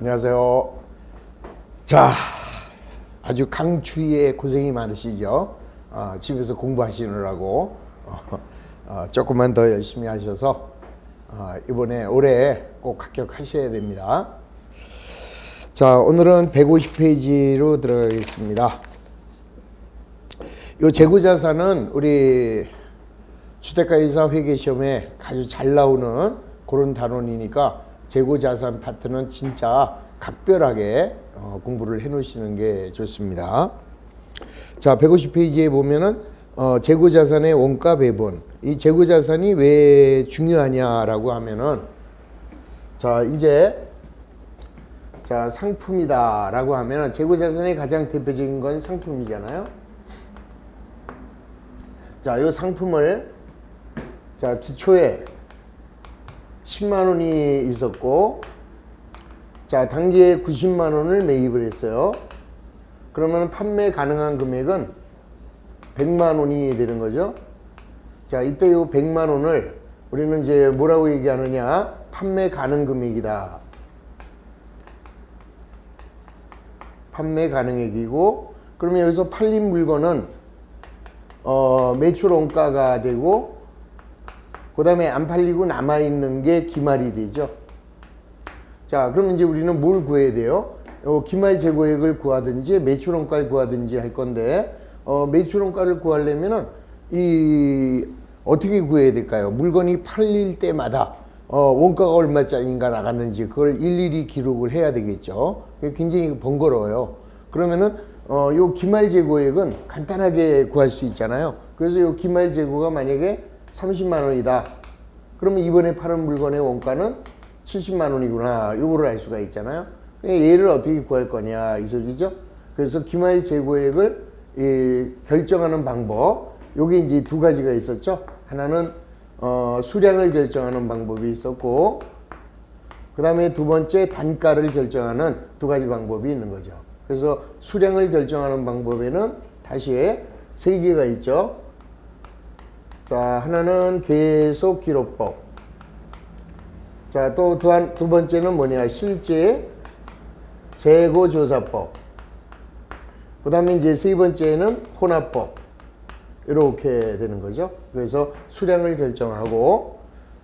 안녕하세요. 자, 아주 강추위에 고생이 많으시죠? 집에서 공부하시느라고 조금만 더 열심히 하셔서 이번에 올해 꼭 합격하셔야 됩니다. 자, 오늘은 150페이지로 들어가겠습니다. 이 재고자산은 우리 주택가이사 회계시험에 아주 잘 나오는 그런 단원이니까 재고자산 파트는 진짜 각별하게 공부를 해 놓으시는 게 좋습니다. 자, 150페이지에 보면은 재고자산의 원가 배분. 이 재고자산이 왜 중요하냐라고 하면은 자, 이제 자, 상품이다라고 하면은 재고자산의 가장 대표적인 건 상품이잖아요. 자, 이 상품을 자, 기초에 10만 원이 있었고, 자, 당기에 90만 원을 매입을 했어요. 그러면 판매 가능한 금액은 100만 원이 되는 거죠. 자, 이때 이 100만 원을 우리는 이제 뭐라고 얘기하느냐? 판매 가능 금액이다. 판매 가능액이고, 그러면 여기서 팔린 물건은 매출 원가가 되고, 그 다음에 안 팔리고 남아있는 게 기말이 되죠. 자, 그러면 이제 우리는 뭘 구해야 돼요? 기말 재고액을 구하든지 매출원가를 구하든지 할 건데, 매출원가를 구하려면은 어떻게 구해야 될까요? 물건이 팔릴 때마다 원가가 얼마짜리인가 나갔는지 그걸 일일이 기록을 해야 되겠죠. 굉장히 번거로워요. 그러면은 요 기말 재고액은 간단하게 구할 수 있잖아요. 그래서 요 기말 재고가 만약에 30만 원이다. 그러면 이번에 팔은 물건의 원가는 70만 원이구나. 요거를 알 수가 있잖아요. 얘를 어떻게 구할 거냐 이 소리죠. 그래서 기말 재고액을 결정하는 방법. 요게 이제 두 가지가 있었죠. 하나는 수량을 결정하는 방법이 있었고, 그 다음에 두 번째 단가를 결정하는 두 가지 방법이 있는 거죠. 그래서 수량을 결정하는 방법에는 다시 세 개가 있죠. 자, 하나는 계속 기록법. 자, 또 두 번째는 뭐냐? 실제 재고조사법. 그 다음에 이제 세 번째는 혼합법. 이렇게 되는 거죠. 그래서 수량을 결정하고,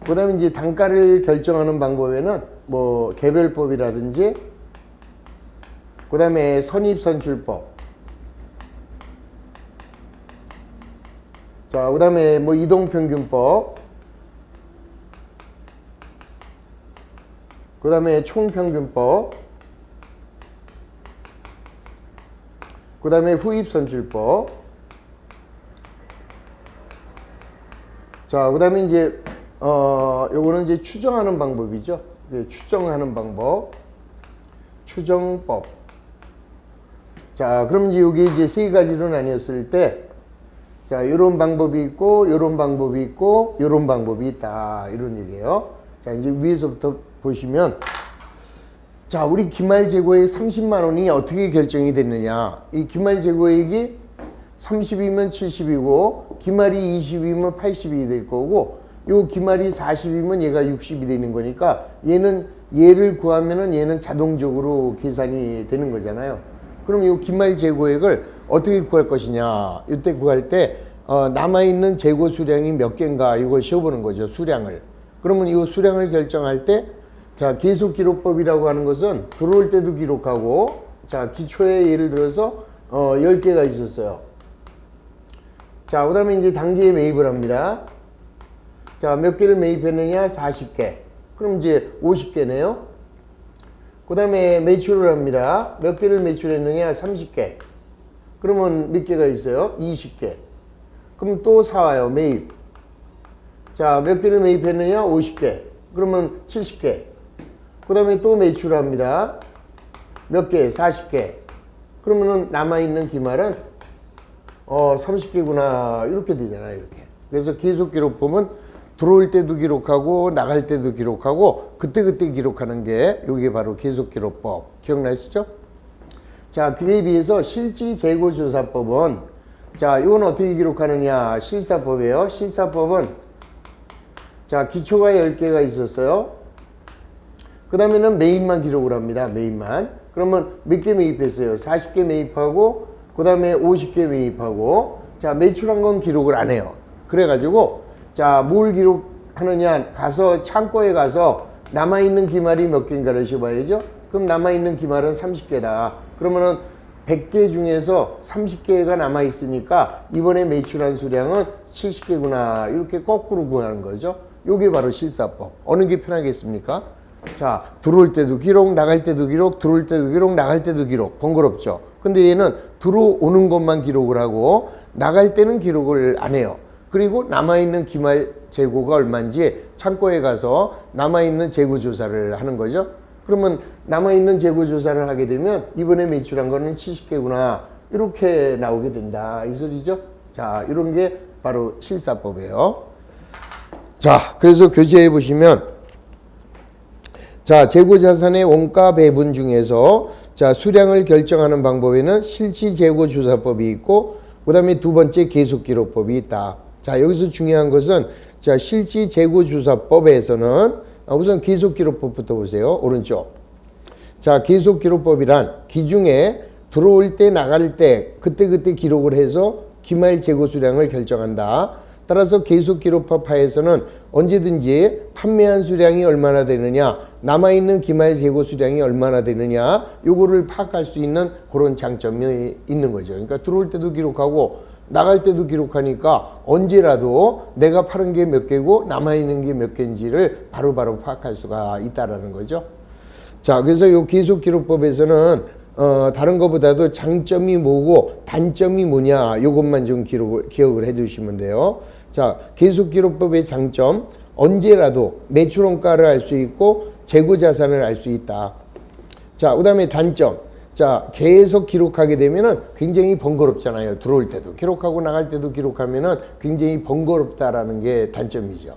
그 다음에 이제 단가를 결정하는 방법에는 뭐 개별법이라든지, 그 다음에 선입선출법. 자, 그 다음에 뭐 이동평균법, 그 다음에 총평균법, 그 다음에 후입선출법. 자, 그 다음에 이제 요거는 이제 추정하는 방법이죠. 추정하는 방법, 추정법. 자, 그럼 이제 여기 이제 세 가지로 나뉘었을 때, 자, 요런 방법이 있고, 요런 방법이 있고, 요런 방법이 있다. 이런 얘기예요. 자, 이제 위에서부터 보시면, 자, 우리 기말 재고액 30만 원이 어떻게 결정이 됐느냐. 이 기말 재고액이 30이면 70이고, 기말이 20이면 80이 될 거고, 요 기말이 40이면 얘가 60이 되는 거니까, 얘를 구하면은 얘는 자동적으로 계산이 되는 거잖아요. 그럼 이 기말 재고액을 어떻게 구할 것이냐. 이때 구할 때 남아있는 재고 수량이 몇 개인가 이걸 세어보는 거죠. 수량을. 그러면 이 수량을 결정할 때 자, 계속기록법이라고 하는 것은 들어올 때도 기록하고, 자, 기초에 예를 들어서 10개가 있었어요. 자, 그 다음에 이제 단기에 매입을 합니다. 자, 몇 개를 매입했느냐? 40개. 그럼 이제 50개네요. 그 다음에 매출을 합니다. 몇 개를 매출했느냐? 30개. 그러면 몇 개가 있어요? 20개. 그럼 또 사와요. 매입. 자, 몇 개를 매입했느냐? 50개. 그러면 70개. 그 다음에 또 매출을 합니다. 몇 개? 40개. 그러면은 남아있는 기말은 30개구나. 이렇게 되잖아요. 이렇게. 그래서 계속 기록법은 들어올 때도 기록하고 나갈 때도 기록하고 그때그때 기록하는 게 이게 바로 계속기록법. 기억나시죠? 자, 그에 비해서 실지재고조사법은 자, 이건 어떻게 기록하느냐. 실사법이에요. 실사법은 자, 기초가 10개가 있었어요. 그 다음에는 매입만 기록을 합니다. 매입만. 그러면 몇 개 매입했어요? 40개 매입하고 그 다음에 50개 매입하고 자 매출한 건 기록을 안 해요. 그래가지고 자 뭘 기록하느냐 가서 창고에 가서 남아있는 기말이 몇 개인가를 셔봐야죠. 그럼 남아있는 기말은 30개다. 그러면은 100개 중에서 30개가 남아있으니까 이번에 매출한 수량은 70개구나. 이렇게 거꾸로 구하는 거죠. 요게 바로 실사법. 어느 게 편하겠습니까? 자, 들어올 때도 기록, 나갈 때도 기록, 들어올 때도 기록, 나갈 때도 기록. 번거롭죠. 근데 얘는 들어오는 것만 기록을 하고 나갈 때는 기록을 안 해요. 그리고 남아있는 기말 재고가 얼마인지 창고에 가서 남아있는 재고 조사를 하는 거죠. 그러면 남아있는 재고 조사를 하게 되면 이번에 매출한 거는 70개구나. 이렇게 나오게 된다. 이 소리죠. 자, 이런 게 바로 실사법이에요. 자, 그래서 교재에 보시면 자, 재고자산의 원가 배분 중에서 자, 수량을 결정하는 방법에는 실시재고조사법이 있고 그 다음에 두 번째 계속기록법이 있다. 자, 여기서 중요한 것은 자, 실시재고조사법에서는 우선 계속기록법부터 보세요. 오른쪽. 자, 계속기록법이란 기중에 들어올 때 나갈 때 그때 기록을 해서 기말 재고 수량을 결정한다. 따라서 계속기록법 하에서는 언제든지 판매한 수량이 얼마나 되느냐, 남아있는 기말 재고 수량이 얼마나 되느냐, 요거를 파악할 수 있는 그런 장점이 있는 거죠. 그러니까 들어올 때도 기록하고 나갈 때도 기록하니까 언제라도 내가 파는 게 몇 개고 남아있는 게 몇 개인지를 바로바로 파악할 수가 있다라는 거죠. 자, 그래서 요 계속기록법에서는 다른 것보다도 장점이 뭐고 단점이 뭐냐 요것만 좀 기억을 해 두시면 돼요. 자, 계속기록법의 장점, 언제라도 매출원가를 알 수 있고 재고자산을 알 수 있다. 자, 그 다음에 단점. 자, 계속 기록하게 되면은 굉장히 번거롭잖아요. 들어올 때도 기록하고 나갈 때도 기록하면은 굉장히 번거롭다라는 게 단점이죠.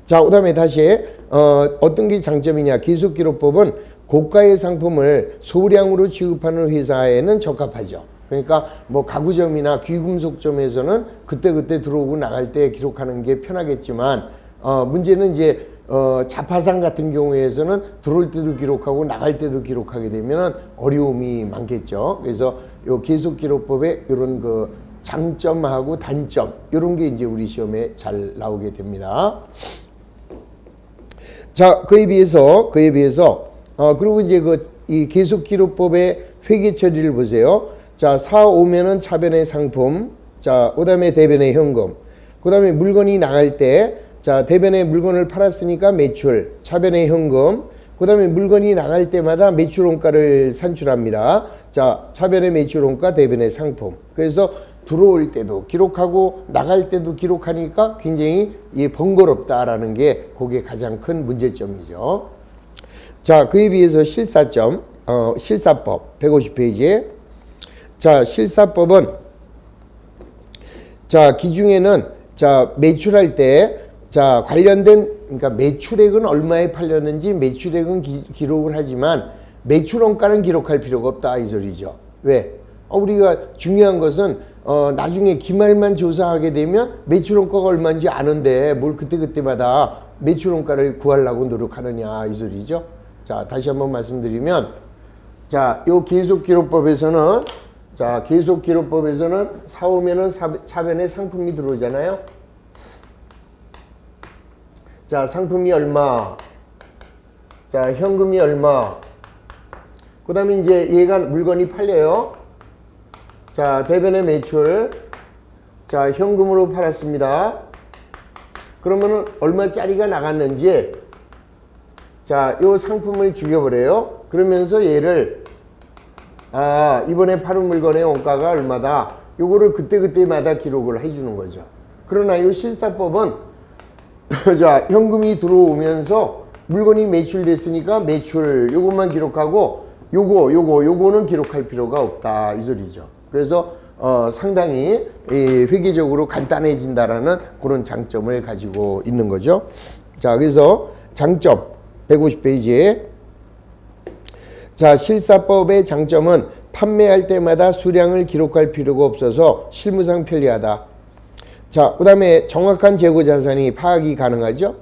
자, 그 다음에 다시 어떤 게 장점이냐. 계속기록법은 고가의 상품을 소량으로 취급하는 회사에는 적합하죠. 그러니까 뭐 가구점이나 귀금속점에서는 그때 들어오고 나갈 때 기록하는 게 편하겠지만 문제는 이제 자파상 같은 경우에서는 들어올 때도 기록하고 나갈 때도 기록하게 되면 어려움이 많겠죠. 그래서 요 계속기록법의 이런 그 장점하고 단점 이런 게 이제 우리 시험에 잘 나오게 됩니다. 자, 그에 비해서 그리고 이제 이 계속기록법의 회계 처리를 보세요. 자, 사오면은 차변의 상품, 자, 그 다음에 대변의 현금, 그 다음에 물건이 나갈 때, 자, 대변의 물건을 팔았으니까 매출, 차변의 현금, 그 다음에 물건이 나갈 때마다 매출원가를 산출합니다. 자, 차변의 매출원가, 대변의 상품. 그래서 들어올 때도 기록하고 나갈 때도 기록하니까 굉장히 번거롭다라는 게 그게 가장 큰 문제점이죠. 자, 그에 비해서 실사법 150페이지에 자, 실사법은 자, 기중에는 자, 매출할 때 자, 관련된 그러니까 매출액은 얼마에 팔렸는지 매출액은 기록을 하지만 매출원가는 기록할 필요가 없다 이 소리죠. 왜? 우리가 중요한 것은 나중에 기말만 조사하게 되면 매출원가가 얼마인지 아는데 뭘 그때마다 매출원가를 구하려고 노력하느냐 이 소리죠. 자, 다시 한번 말씀드리면 자, 요 계속기록법에서는 자, 계속기록법에서는 사오면은 차변에 상품이 들어오잖아요. 자, 상품이 얼마, 자, 현금이 얼마, 그 다음에 이제 얘가 물건이 팔려요. 자, 대변의 매출, 자, 현금으로 팔았습니다. 그러면은 얼마짜리가 나갔는지, 자, 요 상품을 죽여버려요. 그러면서 얘를 이번에 팔은 물건의 원가가 얼마다, 요거를 그때마다 기록을 해주는 거죠. 그러나 이 실사법은 자, 현금이 들어오면서 물건이 매출됐으니까 매출 요것만 기록하고 요거는 기록할 필요가 없다 이 소리죠. 그래서 상당히 회계적으로 간단해진다라는 그런 장점을 가지고 있는 거죠. 자, 그래서 장점 150페이지에 자, 실사법의 장점은 판매할 때마다 수량을 기록할 필요가 없어서 실무상 편리하다. 자, 그 다음에 정확한 재고자산이 파악이 가능하죠.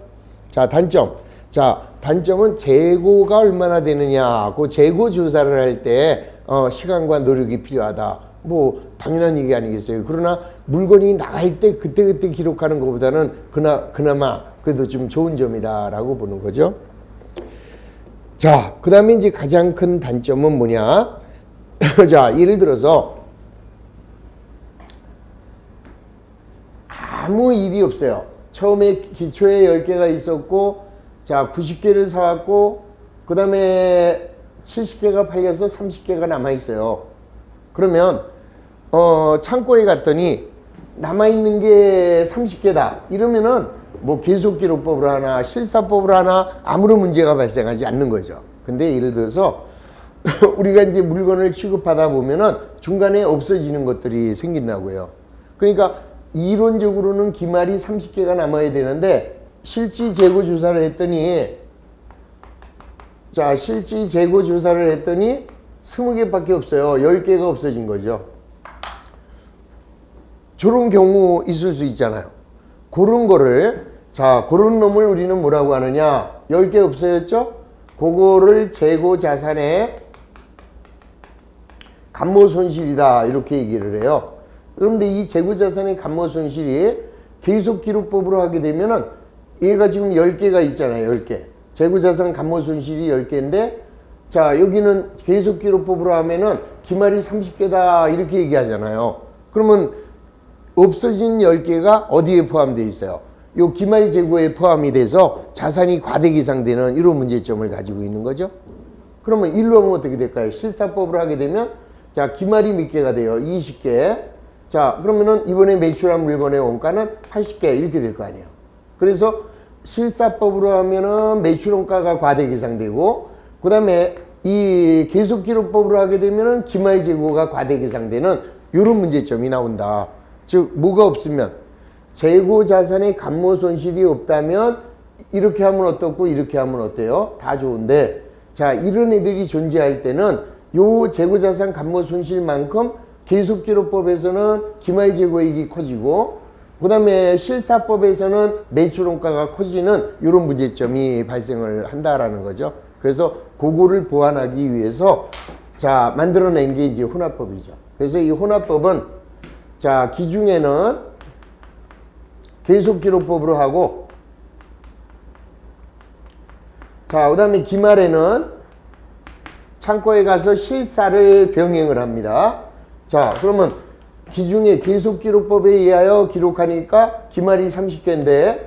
자, 단점. 자, 단점은 재고가 얼마나 되느냐. 그 재고 조사를 할 때 시간과 노력이 필요하다. 뭐 당연한 얘기 아니겠어요. 그러나 물건이 나갈 때 그때그때 기록하는 것보다는 그나마 그래도 좀 좋은 점이다라고 보는 거죠. 자, 그 다음에 이제 가장 큰 단점은 뭐냐. 자, 예를 들어서 아무 일이 없어요. 처음에 기초에 10개가 있었고, 자, 90개를 사왔고, 그 다음에 70개가 팔려서 30개가 남아있어요. 그러면, 창고에 갔더니, 남아있는 게 30개다. 이러면은, 뭐, 계속기록법을 하나, 실사법을 하나, 아무런 문제가 발생하지 않는 거죠. 근데 예를 들어서, 우리가 이제 물건을 취급하다 보면은, 중간에 없어지는 것들이 생긴다고요. 그러니까, 이론적으로는 기말이 30개가 남아야 되는데 실지 재고 조사를 했더니 자, 실지 재고 조사를 했더니 20개밖에 없어요. 10개가 없어진 거죠. 저런 경우 있을 수 있잖아요. 그런 거를 자, 그런 놈을 우리는 뭐라고 하느냐? 10개 없어졌죠? 그거를 재고 자산의 감모 손실이다. 이렇게 얘기를 해요. 그런데 이 재고자산의 감모 손실이 계속기록법으로 하게 되면은 얘가 지금 10개가 있잖아요. 10개. 재고자산 감모 손실이 10개인데 자, 여기는 계속기록법으로 하면은 기말이 30개다 이렇게 얘기하잖아요. 그러면 없어진 10개가 어디에 포함되어 있어요? 요 기말 재고에 포함이 돼서 자산이 과대 계상되는 이런 문제점을 가지고 있는 거죠. 그러면 일로 하면 어떻게 될까요? 실사법으로 하게 되면 자, 기말이 몇 개가 돼요? 20개. 자, 그러면은 이번에 매출한 물건의 원가는 80개 이렇게 될 거 아니에요. 그래서 실사법으로 하면은 매출 원가가 과대 계상되고, 그 다음에 이 계속기록법으로 하게 되면은 기말 재고가 과대 계상되는 이런 문제점이 나온다. 즉, 뭐가 없으면 재고 자산의 감모 손실이 없다면 이렇게 하면 어떻고 이렇게 하면 어때요? 다 좋은데, 자, 이런 애들이 존재할 때는 요 재고 자산 감모 손실만큼 계속기록법에서는 기말재고이익이 커지고 그 다음에 실사법에서는 매출원가가 커지는 이런 문제점이 발생을 한다라는 거죠. 그래서 그거를 보완하기 위해서 자, 만들어낸 게 이제 혼합법이죠. 그래서 이 혼합법은 자, 기중에는 계속기록법으로 하고 자, 그 다음에 기말에는 창고에 가서 실사를 병행을 합니다. 자, 그러면 기중에 계속기록법에 의하여 기록하니까 기말이 30개인데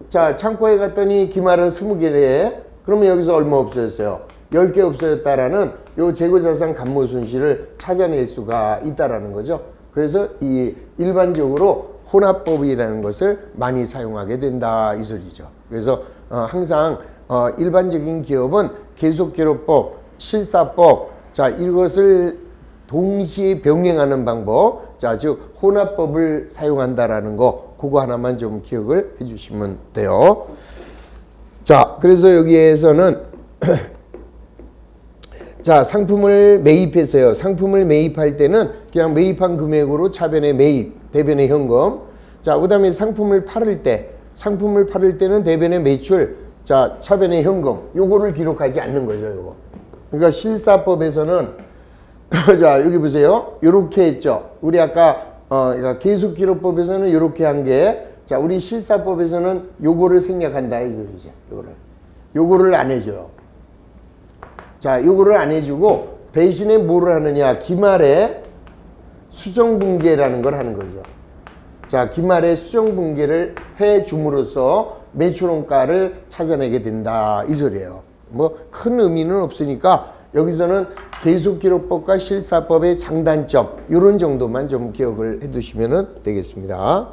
자, 창고에 갔더니 기말은 20개래. 그러면 여기서 얼마 없어졌어요? 10개 없어졌다라는 요 재고자산 감모 손실을 찾아낼 수가 있다라는 거죠. 그래서 이 일반적으로 혼합법이라는 것을 많이 사용하게 된다 이 소리죠. 그래서 항상 일반적인 기업은 계속기록법, 실사법 자, 이것을 동시에 병행하는 방법, 자, 즉 혼합법을 사용한다라는 거, 그거 하나만 좀 기억을 해주시면 돼요. 자, 그래서 여기에서는 자, 상품을 매입했어요. 상품을 매입할 때는 그냥 매입한 금액으로 차변의 매입, 대변의 현금. 자, 그다음에 상품을 팔을 때는 대변의 매출, 자, 차변의 현금. 요거를 기록하지 않는 거죠, 요거. 그러니까 실사법에서는 자, 여기 보세요. 요렇게 했죠. 우리 아까 그러니까 계속기록법에서는 요렇게 한 게, 자, 우리 실사법에서는 요거를 생략한다 이 소리죠. 요거를 안 해줘요. 자, 요거를 안 해주고 대신에 뭐를 하느냐? 기말에 수정분계라는 걸 하는 거죠. 자, 기말에 수정분계를 해줌으로써 매출원가를 찾아내게 된다 이 소리예요. 뭐 큰 의미는 없으니까 여기서는 계속기록법과 실사법의 장단점 이런 정도만 좀 기억을 해두시면 되겠습니다.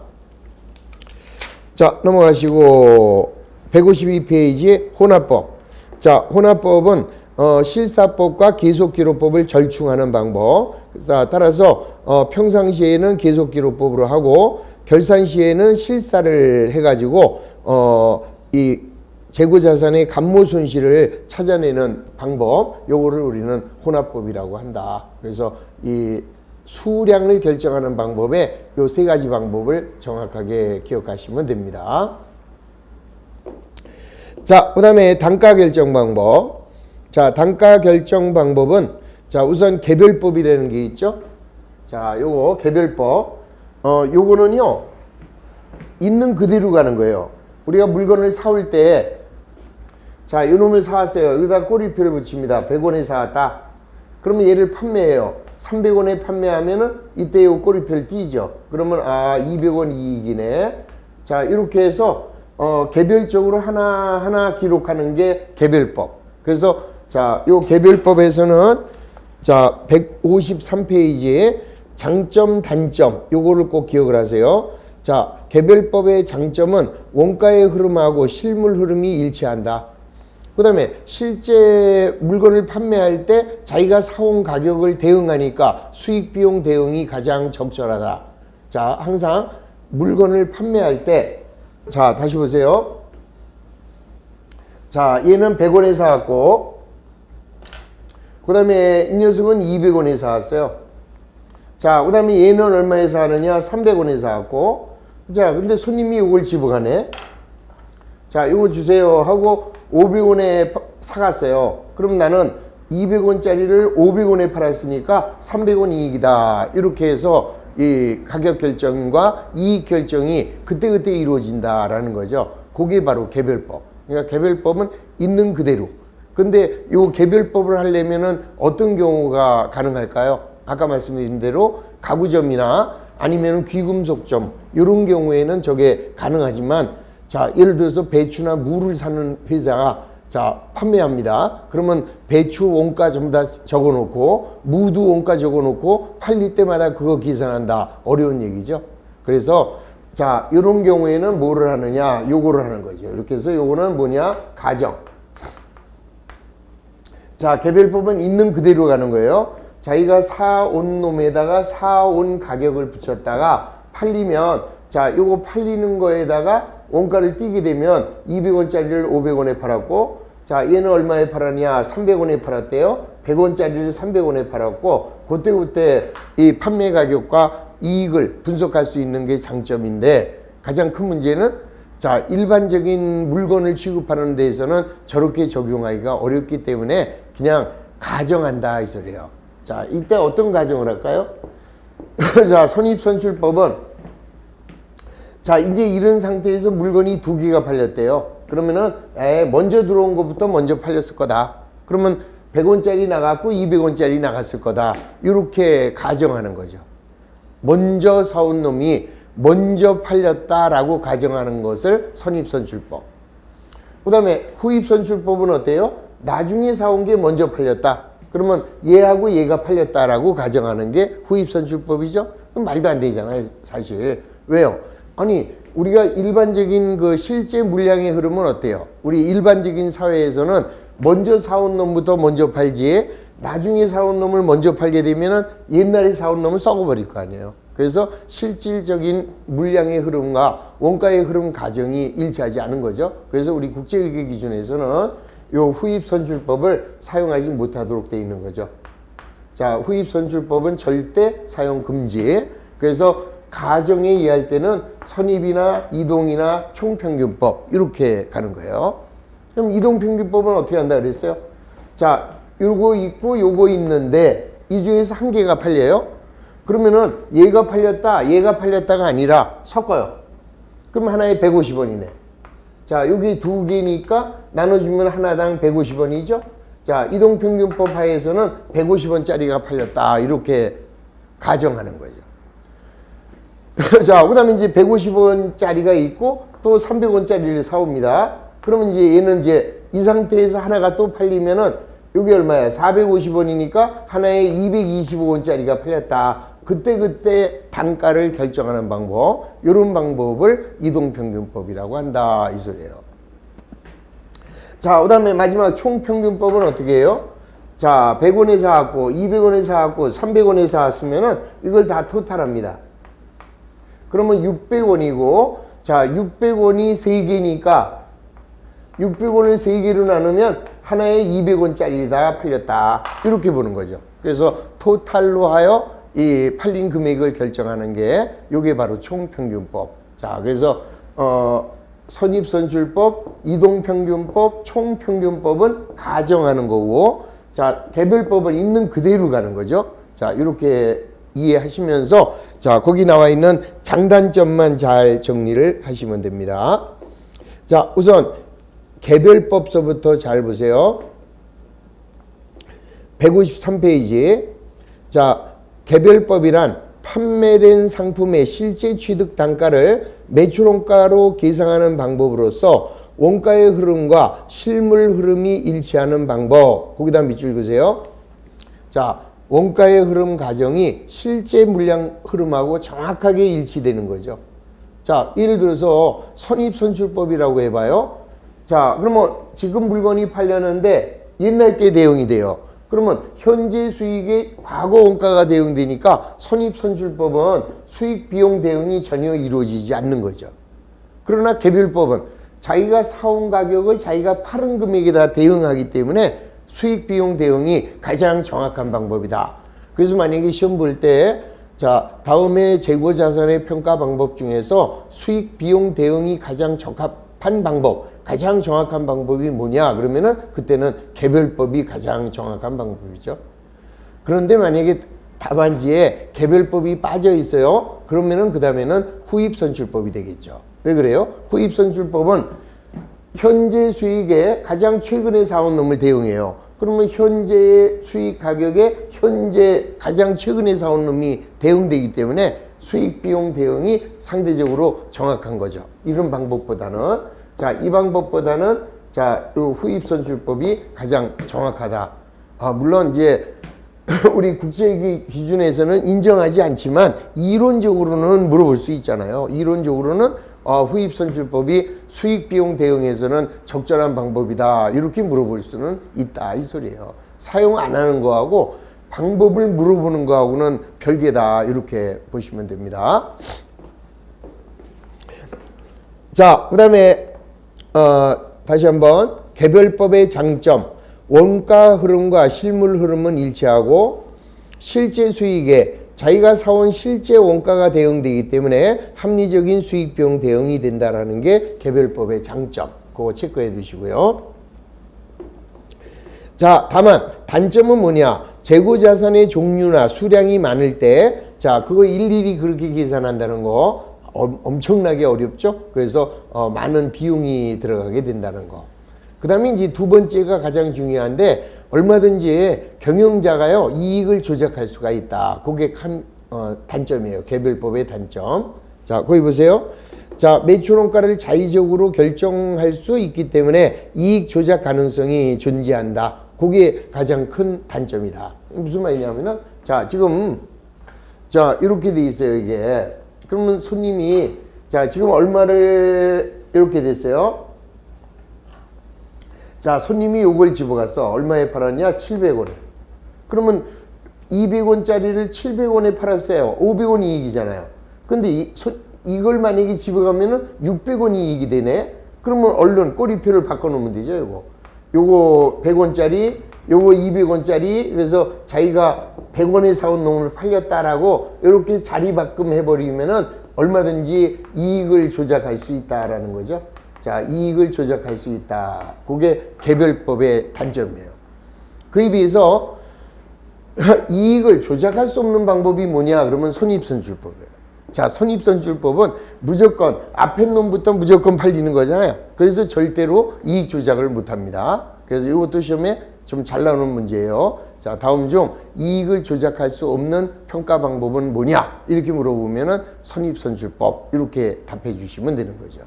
자, 넘어가시고 152페이지 혼합법. 자, 혼합법은 실사법과 계속기록법을 절충하는 방법. 자, 따라서 평상시에는 계속기록법으로 하고 결산시에는 실사를 해가지고 이 재고자산의 감모 손실을 찾아내는 방법, 요거를 우리는 혼합법이라고 한다. 그래서 이 수량을 결정하는 방법에 요 세 가지 방법을 정확하게 기억하시면 됩니다. 자, 그 다음에 단가 결정 방법. 자, 단가 결정 방법은 자, 우선 개별법이라는 게 있죠. 자, 요거 개별법. 요거는요, 있는 그대로 가는 거예요. 우리가 물건을 사올 때, 자, 요 놈을 사왔어요. 여기다 꼬리표를 붙입니다. 100원에 사왔다. 그러면 얘를 판매해요. 300원에 판매하면은 이때 요 꼬리표를 띄죠. 그러면 200원 이익이네. 자, 이렇게 해서 개별적으로 하나하나 기록하는 게 개별법. 그래서 자, 요 개별법에서는 자, 153페이지에 장점, 단점 요거를 꼭 기억을 하세요. 자, 개별법의 장점은 원가의 흐름하고 실물 흐름이 일치한다. 그 다음에 실제 물건을 판매할 때 자기가 사온 가격을 대응하니까 수익 비용 대응이 가장 적절하다. 자, 항상 물건을 판매할 때, 자, 다시 보세요. 자, 얘는 100원에 사왔고, 그 다음에 이 녀석은 200원에 사왔어요. 자, 그 다음에 얘는 얼마에 사느냐? 300원에 사왔고, 자, 근데 손님이 이걸 집어가네. 자, 이거 주세요 하고 500원에 사갔어요. 그럼 나는 200원짜리를 500원에 팔았으니까 300원 이익이다. 이렇게 해서 이 가격 결정과 이익 결정이 그때그때 이루어진다라는 거죠. 그게 바로 개별법. 그러니까 개별법은 있는 그대로. 근데 이 개별법을 하려면은 어떤 경우가 가능할까요? 아까 말씀드린 대로 가구점이나 아니면 귀금속점 이런 경우에는 저게 가능하지만, 자, 예를 들어서 배추나 무를 사는 회사가 자, 판매합니다. 그러면 배추 원가 전부 다 적어 놓고 무도 원가 적어 놓고 팔릴 때마다 그거 계산한다. 어려운 얘기죠. 그래서 자, 이런 경우에는 뭐를 하느냐? 요거를 하는 거죠. 이렇게 해서 요거는 뭐냐? 가정. 자, 개별법은 있는 그대로 가는 거예요. 자기가 사온 놈에다가 사온 가격을 붙였다가 팔리면, 자, 요거 팔리는 거에다가 원가를 띄게 되면 200원짜리를 500원에 팔았고, 자, 얘는 얼마에 팔았냐? 300원에 팔았대요. 100원짜리를 300원에 팔았고, 그때 이 판매 가격과 이익을 분석할 수 있는 게 장점인데, 가장 큰 문제는 자, 일반적인 물건을 취급하는 데에서는 저렇게 적용하기가 어렵기 때문에 그냥 가정한다 이 소리예요. 자, 이때 어떤 가정을 할까요? 자, 선입선출법은, 자, 이제 이런 상태에서 물건이 2개가 팔렸대요. 그러면은 먼저 들어온 것부터 먼저 팔렸을 거다. 그러면 100원짜리 나갔고 200원짜리 나갔을 거다. 이렇게 가정하는 거죠. 먼저 사온 놈이 먼저 팔렸다라고 가정하는 것을 선입선출법. 그 다음에 후입선출법은 어때요? 나중에 사온 게 먼저 팔렸다. 그러면 얘하고 얘가 팔렸다라고 가정하는 게 후입선출법이죠. 그럼 말도 안 되잖아요, 사실. 왜요? 아니, 우리가 일반적인 그 실제 물량의 흐름은 어때요? 우리 일반적인 사회에서는 먼저 사온 놈부터 먼저 팔지, 나중에 사온 놈을 먼저 팔게 되면은 옛날에 사온 놈을 썩어버릴 거 아니에요. 그래서 실질적인 물량의 흐름과 원가의 흐름 가정이 일치하지 않은 거죠. 그래서 우리 국제회계 기준에서는 요 후입선출법을 사용하지 못하도록 되어 있는 거죠. 자, 후입선출법은 절대 사용 금지. 그래서 가정에 의할 때는 선입이나 이동이나 총평균법 이렇게 가는 거예요. 그럼 이동평균법은 어떻게 한다 그랬어요? 자, 요거 있고 요거 있는데 이 중에서 한 개가 팔려요. 그러면은 얘가 팔렸다, 얘가 팔렸다가 아니라 섞어요. 그럼 하나에 150원이네. 자, 여기 2개니까 나눠주면 하나당 150원이죠. 자, 이동평균법 하에서는 150원짜리가 팔렸다 이렇게 가정하는 거죠. 자, 그 다음에 이제 150원짜리가 있고 또 300원짜리를 사옵니다. 그러면 이제 얘는 이제 이 상태에서 하나가 또 팔리면은 여기 얼마야? 450원이니까 하나에 225원짜리가 팔렸다. 그때 단가를 결정하는 방법, 이런 방법을 이동평균법이라고 한다 이 소리예요. 자, 그 다음에 마지막 총평균법은 어떻게 해요? 자, 100원에 사왔고 200원에 사왔고 300원에 사왔으면은 이걸 다 토탈합니다. 그러면 600원이고, 자, 600원이 3개니까 600원을 3개로 나누면 하나에 200원짜리다 팔렸다 이렇게 보는 거죠. 그래서 토탈로 하여 이 팔린 금액을 결정하는 게 요게 바로 총평균법. 자, 그래서 선입선출법, 이동평균법, 총평균법은 가정하는 거고, 자, 개별법은 있는 그대로 가는 거죠. 자, 이렇게 이해하시면서, 자, 거기 나와 있는 장단점만 잘 정리를 하시면 됩니다. 자, 우선 개별법서부터 잘 보세요. 153페이지. 자, 개별법이란 판매된 상품의 실제 취득 단가를 매출원가로 계상하는 방법으로서 원가의 흐름과 실물 흐름이 일치하는 방법. 거기다 밑줄 그으세요. 자, 원가의 흐름 가정이 실제 물량 흐름하고 정확하게 일치되는 거죠. 자, 예를 들어서 선입선출법이라고 해봐요. 자, 그러면 지금 물건이 팔렸는데 옛날 게 대응이 돼요. 그러면 현재 수익의 과거 원가가 대응되니까 선입선출법은 수익 비용 대응이 전혀 이루어지지 않는 거죠. 그러나 개별법은 자기가 사온 가격을 자기가 파는 금액에다 대응하기 때문에 수익 비용 대응이 가장 정확한 방법이다. 그래서 만약에 시험 볼 때 자, 다음에 재고 자산의 평가 방법 중에서 수익 비용 대응이 가장 적합한 방법, 가장 정확한 방법이 뭐냐? 그러면은 그때는 개별법이 가장 정확한 방법이죠. 그런데 만약에 답안지에 개별법이 빠져 있어요. 그러면은 그 다음에는 후입선출법이 되겠죠. 왜 그래요? 후입선출법은 현재 수익에 가장 최근에 사온 놈을 대응해요. 그러면 현재의 수익 가격에 현재 가장 최근에 사온 놈이 대응되기 때문에 수익 비용 대응이 상대적으로 정확한 거죠. 이런 방법보다는, 자, 이 방법보다는, 자, 이 후입선출법이 가장 정확하다. 물론 이제 우리 국제 기준에서는 인정하지 않지만 이론적으로는 물어볼 수 있잖아요. 이론적으로는 후입선출법이 수익비용 대응에서는 적절한 방법이다. 이렇게 물어볼 수는 있다. 이 소리예요. 사용 안 하는 거하고 방법을 물어보는 거하고는 별개다. 이렇게 보시면 됩니다. 자, 그 다음에 다시 한번 개별법의 장점. 원가 흐름과 실물 흐름은 일치하고 실제 수익에 자기가 사온 실제 원가가 대응되기 때문에 합리적인 수익 비용 대응이 된다라는 게 개별법의 장점. 그거 체크해 두시고요. 자, 다만 단점은 뭐냐? 재고 자산의 종류나 수량이 많을 때, 자, 그거 일일이 그렇게 계산한다는 거 엄청나게 어렵죠? 그래서 많은 비용이 들어가게 된다는 거. 그 다음에 이제 두 번째가 가장 중요한데, 얼마든지 경영자가요, 이익을 조작할 수가 있다. 그게 큰 단점이에요. 개별법의 단점. 자, 거기 보세요. 자, 매출원가를 자의적으로 결정할 수 있기 때문에 이익 조작 가능성이 존재한다. 그게 가장 큰 단점이다. 무슨 말이냐면은, 자, 지금, 자, 이렇게 돼 있어요, 이게. 그러면 손님이, 자, 지금 얼마를 이렇게 됐어요? 자, 손님이 요걸 집어갔어. 얼마에 팔았냐? 700원에. 그러면 200원짜리를 700원에 팔았어요. 500원 이익이잖아요. 근데 이걸 만약에 집어가면은 600원 이익이 되네? 그러면 얼른 꼬리표를 바꿔놓으면 되죠, 요거 100원짜리, 요거 200원짜리, 그래서 자기가 100원에 사온 놈을 팔렸다라고 이렇게 자리바꿈 해버리면은 얼마든지 이익을 조작할 수 있다라는 거죠. 자, 이익을 조작할 수 있다. 그게 개별법의 단점이에요. 그에 비해서 이익을 조작할 수 없는 방법이 뭐냐? 그러면 선입선출법이에요. 자, 선입선출법은 무조건 앞에 놈부터 무조건 팔리는 거잖아요. 그래서 절대로 이익 조작을 못합니다. 그래서 이것도 시험에 좀 잘 나오는 문제예요. 자, 다음 중 이익을 조작할 수 없는 평가 방법은 뭐냐? 이렇게 물어보면은 선입선출법 이렇게 답해 주시면 되는 거죠.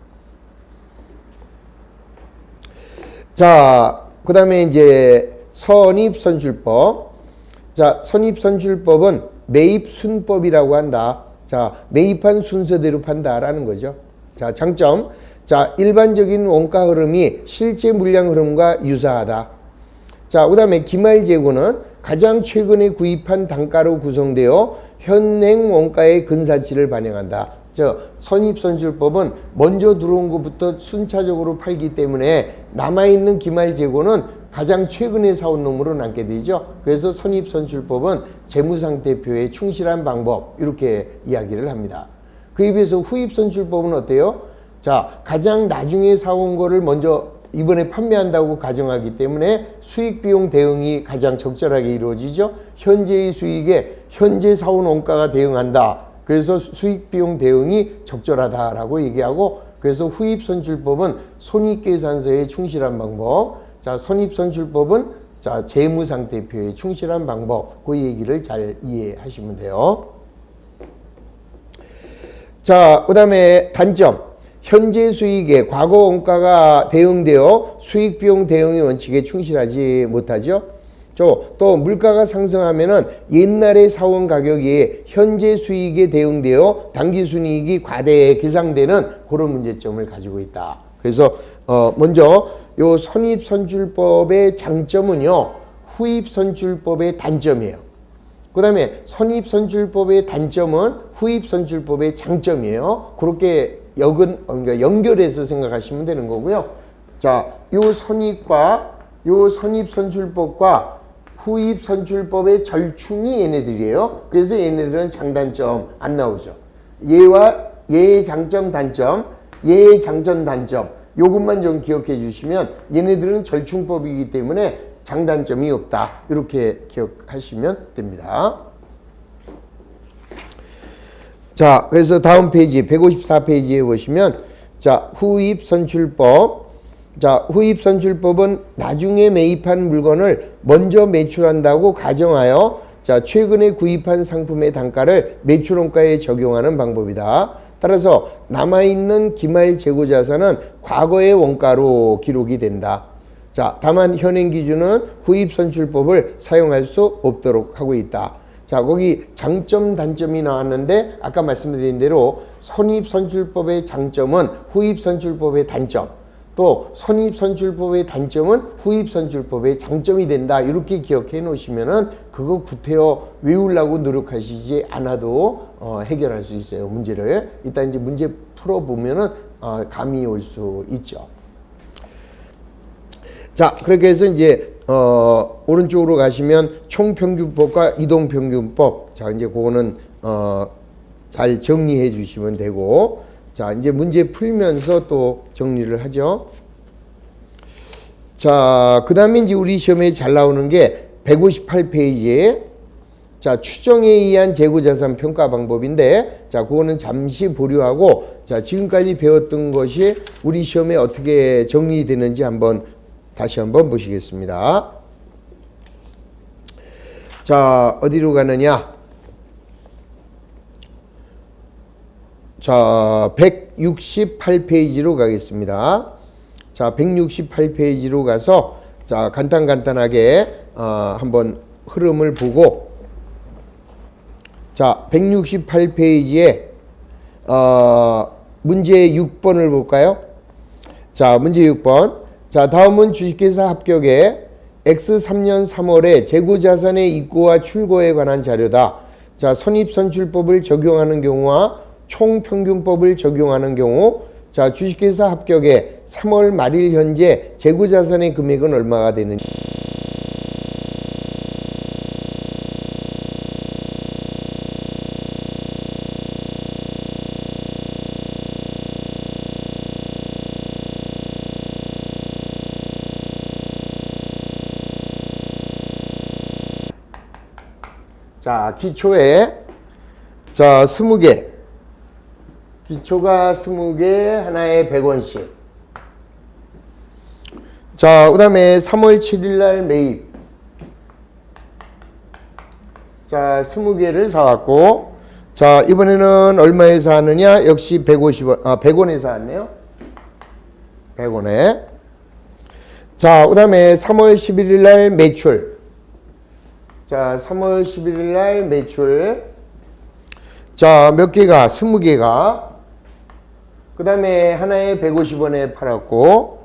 자, 그 다음에 이제 선입선출법. 자, 선입선출법은 매입순법이라고 한다. 자, 매입한 순서대로 판다라는 거죠. 자, 장점. 자, 일반적인 원가 흐름이 실제 물량 흐름과 유사하다. 자, 그 다음에 기말재고는 가장 최근에 구입한 단가로 구성되어 현행 원가의 근사치를 반영한다. 선입선출법은 먼저 들어온 것부터 순차적으로 팔기 때문에 남아있는 기말재고는 가장 최근에 사온 놈으로 남게 되죠. 그래서 선입선출법은 재무상태표에 충실한 방법 이렇게 이야기를 합니다. 그에 비해서 후입선출법은 어때요? 자, 가장 나중에 사온 거를 먼저 이번에 판매한다고 가정하기 때문에 수익 비용 대응이 가장 적절하게 이루어지죠. 현재의 수익에 현재 사온 원가가 대응한다. 그래서 수익 비용 대응이 적절하다라고 얘기하고, 그래서 후입선출법은 손익계산서에 충실한 방법. 자, 선입선출법은 자, 재무상태표에 충실한 방법. 그 얘기를 잘 이해하시면 돼요. 자, 그 다음에 단점. 현재 수익에 과거 원가가 대응되어 수익 비용 대응의 원칙에 충실하지 못하죠. 또 물가가 상승하면은 옛날에 사온 가격이 현재 수익에 대응되어 당기순이익이 과대에 계상되는 그런 문제점을 가지고 있다. 그래서 먼저 요 선입선출법의 장점은요, 후입선출법의 단점이에요. 그 다음에 선입선출법의 단점은 후입선출법의 장점이에요. 그렇게 그러니까 연결해서 생각하시면 되는 거고요. 자, 요 선입과 요 선입선출법과 후입선출법의 절충이 얘네들이에요. 그래서 얘네들은 장단점 안 나오죠. 얘의 장점 단점, 얘의 장점 단점, 요것만 좀 기억해 주시면 얘네들은 절충법이기 때문에 장단점이 없다. 이렇게 기억하시면 됩니다. 자, 그래서 다음 페이지 154페이지에 보시면 자, 후입선출법. 자, 후입선출법은 나중에 매입한 물건을 먼저 매출한다고 가정하여 자, 최근에 구입한 상품의 단가를 매출원가에 적용하는 방법이다. 따라서 남아있는 기말 재고자산은 과거의 원가로 기록이 된다. 자, 다만 현행 기준은 후입선출법을 사용할 수 없도록 하고 있다. 자, 거기 장점 단점이 나왔는데 아까 말씀드린 대로 선입선출법의 장점은 후입선출법의 단점, 또 선입선출법의 단점은 후입선출법의 장점이 된다. 이렇게 기억해 놓으시면은 그거 구태여 외우려고 노력하시지 않아도 해결할 수 있어요. 문제를 일단 이제 문제 풀어보면은 감이 올 수 있죠. 자, 그렇게 해서 이제 오른쪽으로 가시면 총평균법과 이동평균법. 자, 이제 그거는 잘 정리해 주시면 되고, 자, 이제 문제 풀면서 또 정리를 하죠. 자, 그 다음에 이제 우리 시험에 잘 나오는 게 158페이지에 자, 추정에 의한 재고자산 평가 방법인데, 자, 그거는 잠시 보류하고, 자, 지금까지 배웠던 것이 우리 시험에 어떻게 정리되는지 다시 한번 보시겠습니다. 자, 어디로 가느냐? 자, 168페이지로 가겠습니다. 자, 168페이지로 가서 자, 간단하게 한번 흐름을 보고, 자, 168페이지에 문제 6번을 볼까요? 자, 문제 6번. 자, 다음은 주식회사 합격에 X3년 3월에 재고자산의 입고와 출고에 관한 자료다. 자, 선입선출법을 적용하는 경우와 총평균법을 적용하는 경우, 자, 주식회사 합격에 3월 말일 현재 재고자산의 금액은 얼마가 되는지. 자, 기초에 자, 20개. 기초가 20개, 하나에 100원씩. 자, 그 다음에 3월 7일 날 매입. 자, 20개를 사왔고, 자, 이번에는 얼마에 사왔느냐? 역시 150원, 100원에 사왔네요. 100원에. 자, 그 다음에 3월 11일 날 매출. 자, 3월 11일 날 매출. 자, 몇 개가? 20개가. 그 다음에 하나에 150원에 팔았고.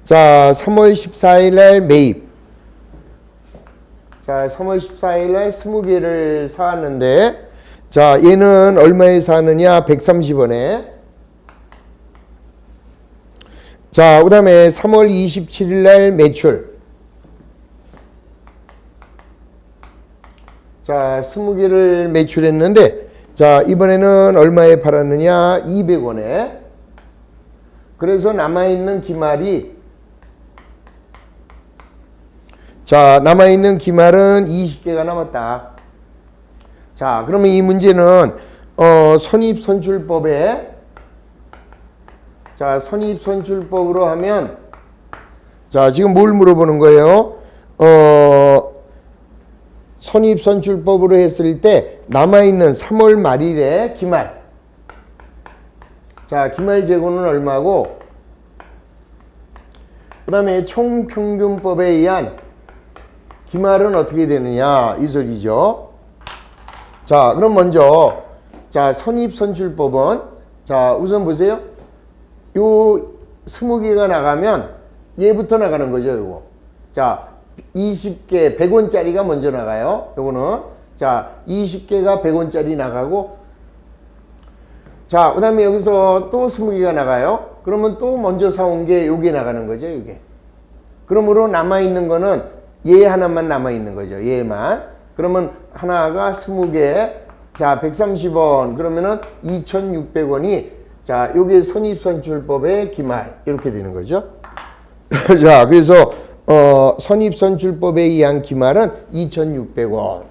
자, 3월 14일 날 매입. 자, 3월 14일 날 20개를 사왔는데, 자, 얘는 얼마에 사느냐? 130원에. 자, 그 다음에 3월 27일 날 매출. 자, 20개를 매출했는데 자, 이번에는 얼마에 팔았느냐? 200원에. 그래서 남아있는 기말이, 자, 남아있는 기말은 20개가 남았다. 자, 그러면 이 문제는 선입선출법에, 자, 선입선출법으로 하면, 자, 지금 뭘 물어보는 거예요? 선입선출법으로 했을 때 남아있는 3월 말일에 기말. 자, 기말 재고는 얼마고, 그 다음에 총평균법에 의한 기말은 어떻게 되느냐, 이 소리죠. 자, 그럼 먼저, 자, 선입선출법은, 자, 우선 보세요. 요 20개가 나가면 얘부터 나가는 거죠, 요거. 자, 20개 100원짜리가 먼저 나가요. 요거는. 자, 20개가 100원짜리 나가고, 자, 그 다음에 여기서 또 20개가 나가요. 그러면 또 먼저 사온 게 요게 나가는 거죠, 요게. 그러므로 남아있는 거는 얘 하나만 남아있는 거죠, 얘만. 그러면 하나가 20개, 자, 130원. 그러면은 2,600원이, 자, 요게 선입선출법의 기말. 이렇게 되는 거죠. 자, 그래서, 선입선출법에 의한 기말은 2,600원.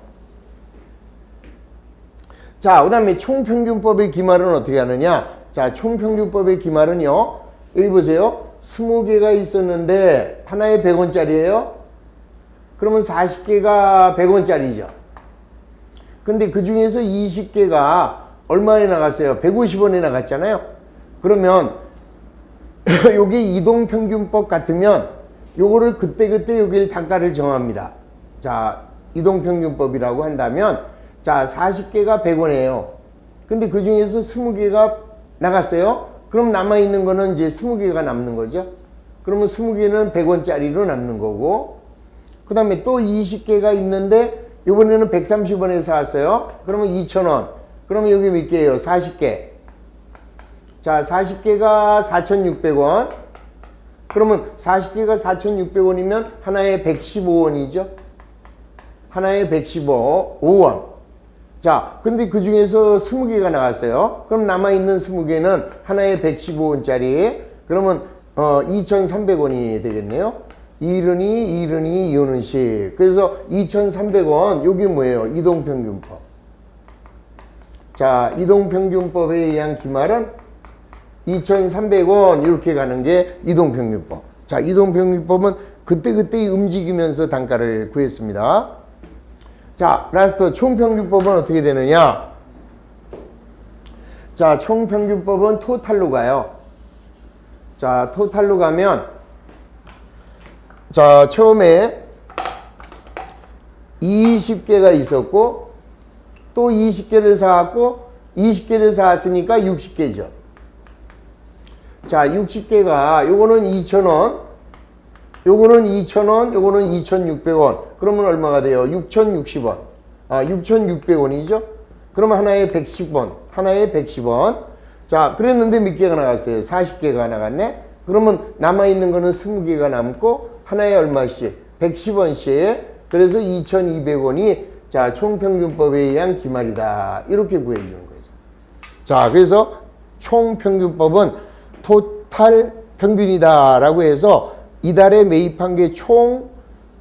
자, 그 다음에 총평균법의 기말은 어떻게 하느냐? 자, 총평균법의 기말은요, 여기 보세요. 20개가 있었는데, 하나에 100원짜리예요? 그러면 40개가 100원짜리죠. 근데 그 중에서 20개가 얼마에 나갔어요? 150원에 나갔잖아요. 그러면 요게 이동평균법 같으면 요거를 그때그때 여기를 단가를 정합니다. 자, 이동평균법이라고 한다면, 자, 40개가 100원이에요. 근데 그 중에서 20개가 나갔어요. 그럼 남아있는 거는 이제 20개가 남는 거죠. 그러면 20개는 100원짜리로 남는 거고, 그 다음에 또 20개가 있는데 이번에는 130원에 사왔어요. 그러면 2,000원. 그러면 여기 몇 개예요? 40개. 자, 40개가 4,600원. 그러면 40개가 4,600원이면 하나에 115원이죠. 하나에 115원. 자, 근데 그 중에서 20개가 나왔어요. 그럼 남아있는 20개는 하나에 115원짜리. 그러면 2,300원이 되겠네요. 이른이, 이오는식. 그래서 2,300원. 여기 뭐예요? 이동평균법. 자, 이동평균법에 의한 기말은 2,300원 이렇게 가는 게 이동평균법. 자, 이동평균법은 그때그때 움직이면서 단가를 구했습니다. 자, 라스트 총평균법은 어떻게 되느냐? 자, 총평균법은 토탈로 가요. 자, 토탈로 가면, 자, 처음에 20개가 있었고, 또 20개를 사왔고, 20개를 사왔으니까 60개죠. 자, 60개가, 요거는 2,000원, 요거는 2,000원, 요거는 2,600원. 그러면 얼마가 돼요? 6,060원. 6,600원이죠? 그러면 하나에 110원. 하나에 110원. 자, 그랬는데 몇 개가 나갔어요? 40개가 나갔네? 그러면 남아있는 거는 20개가 남고, 하나에 얼마씩? 110원씩. 그래서 2,200원이, 자, 총평균법에 의한 기말이다. 이렇게 구해주는 거죠. 자, 그래서 총평균법은 토탈 평균이다. 라고 해서 이달에 매입한 게 총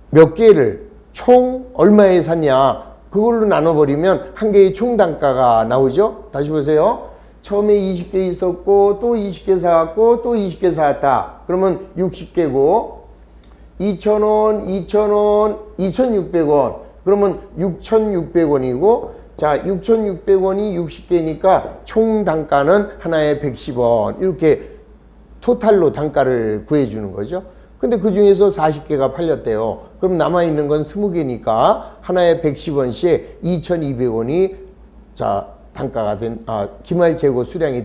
몇 개를, 총 얼마에 샀냐. 그걸로 나눠버리면 한 개의 총 단가가 나오죠. 다시 보세요. 처음에 20개 있었고, 또 20개 사왔고, 또 20개 사왔다. 그러면 60개고, 2,000원, 2,000원, 2,600원. 그러면 6,600원이고, 자, 6,600원이 60개니까 총 단가는 하나에 110원. 이렇게 토탈로 단가를 구해주는 거죠. 근데 그 중에서 40개가 팔렸대요. 그럼 남아있는 건 20개니까 하나에 110원씩 2,200원이, 자, 단가가 기말 재고 수량이,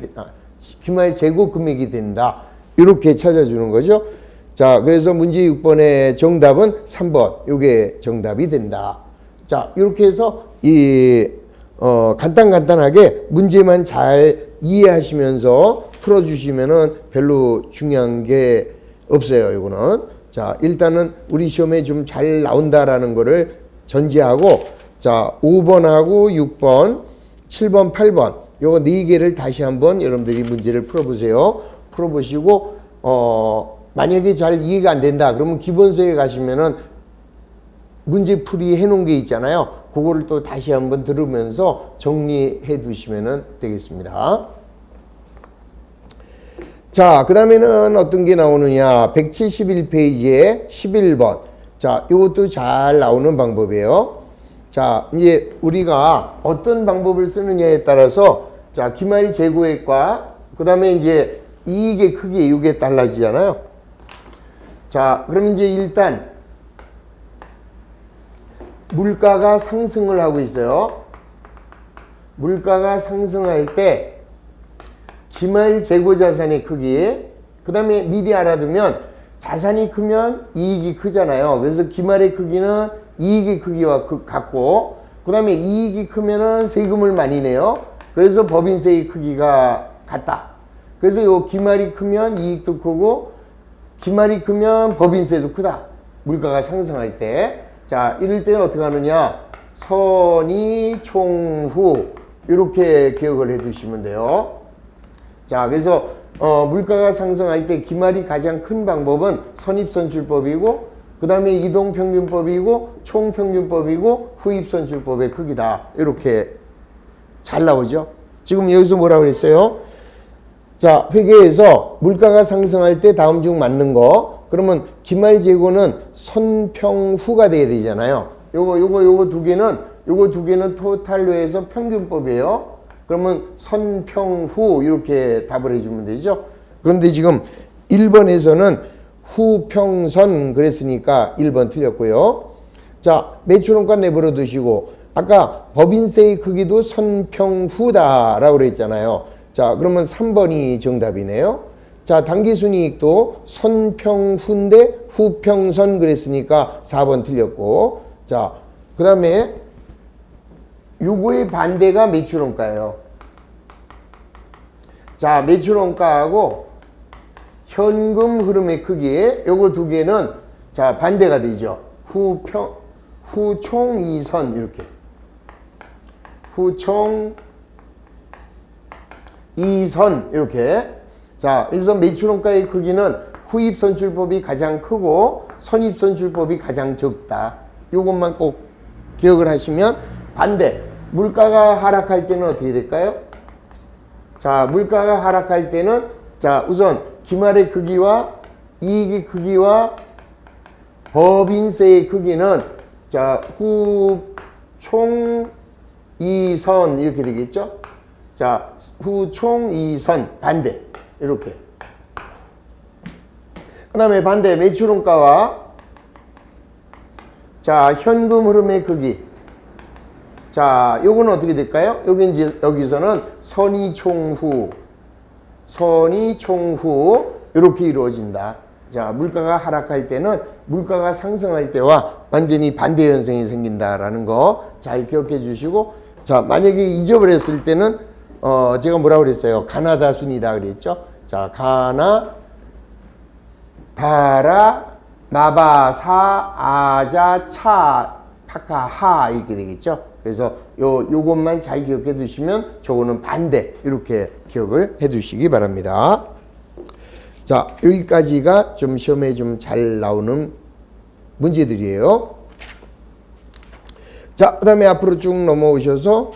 기말 재고 금액이 된다. 이렇게 찾아주는 거죠. 자, 그래서 문제 6번의 정답은 3번. 요게 정답이 된다. 자, 이렇게 해서 간단하게 문제만 잘 이해하시면서 풀어주시면은 별로 중요한 게 없어요, 이거는. 자, 일단은 우리 시험에 좀 잘 나온다라는 거를 전제하고, 자, 5번하고 6번, 7번, 8번 요거 4개를 다시 한번 여러분들이 문제를 풀어보세요. 풀어보시고 만약에 잘 이해가 안 된다 그러면 기본서에 가시면은 문제풀이 해놓은 게 있잖아요. 그거를 또 다시 한번 들으면서 정리해 두시면 되겠습니다. 자, 그 다음에는 어떤 게 나오느냐. 171페이지에 11번. 자, 이것도 잘 나오는 방법이에요. 자, 이제 우리가 어떤 방법을 쓰느냐에 따라서 자, 기말 재고액과 그 다음에 이제 이익의 크기 이게 달라지잖아요. 자, 그럼 이제 일단 물가가 상승을 하고 있어요. 물가가 상승할 때 기말 재고 자산의 크기, 그 다음에 미리 알아두면 자산이 크면 이익이 크잖아요. 그래서 기말의 크기는 이익의 크기와 같고, 그 다음에 이익이 크면은 세금을 많이 내요. 그래서 법인세의 크기가 같다. 그래서 요 기말이 크면 이익도 크고, 기말이 크면 법인세도 크다. 물가가 상승할 때. 자, 이럴 때는 어떻게 하느냐. 선의 총후 이렇게 기억을 해 두시면 돼요. 자, 그래서 물가가 상승할 때 기말이 가장 큰 방법은 선입선출법이고, 그 다음에 이동평균법이고, 총평균법이고, 후입선출법의 크기다. 이렇게 잘 나오죠. 지금 여기서 뭐라고 그랬어요? 자, 회계에서 물가가 상승할 때 다음 중 맞는 거. 그러면 기말 재고는 선평후가 돼야 되잖아요. 요거 두 개는 토탈로에서 평균법이에요. 그러면 선평후 이렇게 답을 해주면 되죠. 그런데 지금 1번에서는 후평선 그랬으니까 1번 틀렸고요. 자, 매출원가 내버려 두시고 아까 법인세의 크기도 선평후다라고 그랬잖아요. 자, 그러면 3번이 정답이네요. 자, 당기순이익도 선평후인데 후평선 그랬으니까 4번 틀렸고. 자, 그 다음에 요거의 반대가 매출원가예요. 자, 매출원가하고 현금 흐름의 크기 요거 두 개는 자 반대가 되죠. 후총 이선 이렇게 후총 이선 이렇게. 자, 그래서 매출원가의 크기는 후입선출법이 가장 크고 선입선출법이 가장 적다. 요것만 꼭 기억을 하시면 반대. 물가가 하락할 때는 어떻게 될까요? 자, 물가가 하락할 때는 자, 우선 기말의 크기와 이익의 크기와 법인세의 크기는 자, 후총 이선 이렇게 되겠죠? 자, 후총 이선 반대 이렇게. 그 다음에 반대 매출원가와 자, 현금 흐름의 크기. 자, 요거는 어떻게 될까요? 여기서는 선의총후 이렇게 이루어진다. 자, 물가가 하락할 때는 물가가 상승할 때와 완전히 반대 현상이 생긴다라는 거 잘 기억해 주시고, 자, 만약에 잊어버렸을 때는 제가 뭐라고 그랬어요? 가나다 순이다 그랬죠? 자, 가나 다라 나바사 아자 차 파카하 이렇게 되겠죠? 그래서 요것만 잘 기억해 두시면 저거는 반대 이렇게 기억을 해 두시기 바랍니다. 자, 여기까지가 좀 시험에 좀 잘 나오는 문제들이에요. 자, 그 다음에 앞으로 쭉 넘어오셔서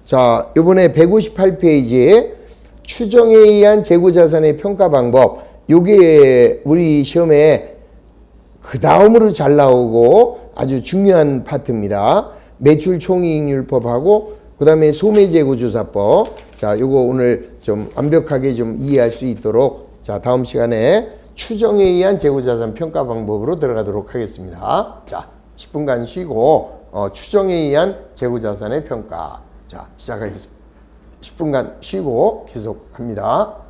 자, 이번에 158페이지에 추정에 의한 재고자산의 평가 방법. 요게 우리 시험에 그 다음으로 잘 나오고 아주 중요한 파트입니다. 매출 총이익률법하고 그 다음에 소매재고조사법. 자, 요거 오늘 좀 완벽하게 좀 이해할 수 있도록 자, 다음 시간에 추정에 의한 재고자산 평가 방법으로 들어가도록 하겠습니다. 자, 10분간 쉬고 추정에 의한 재고자산의 평가. 자, 시작하겠습니다. 10분간 쉬고 계속합니다.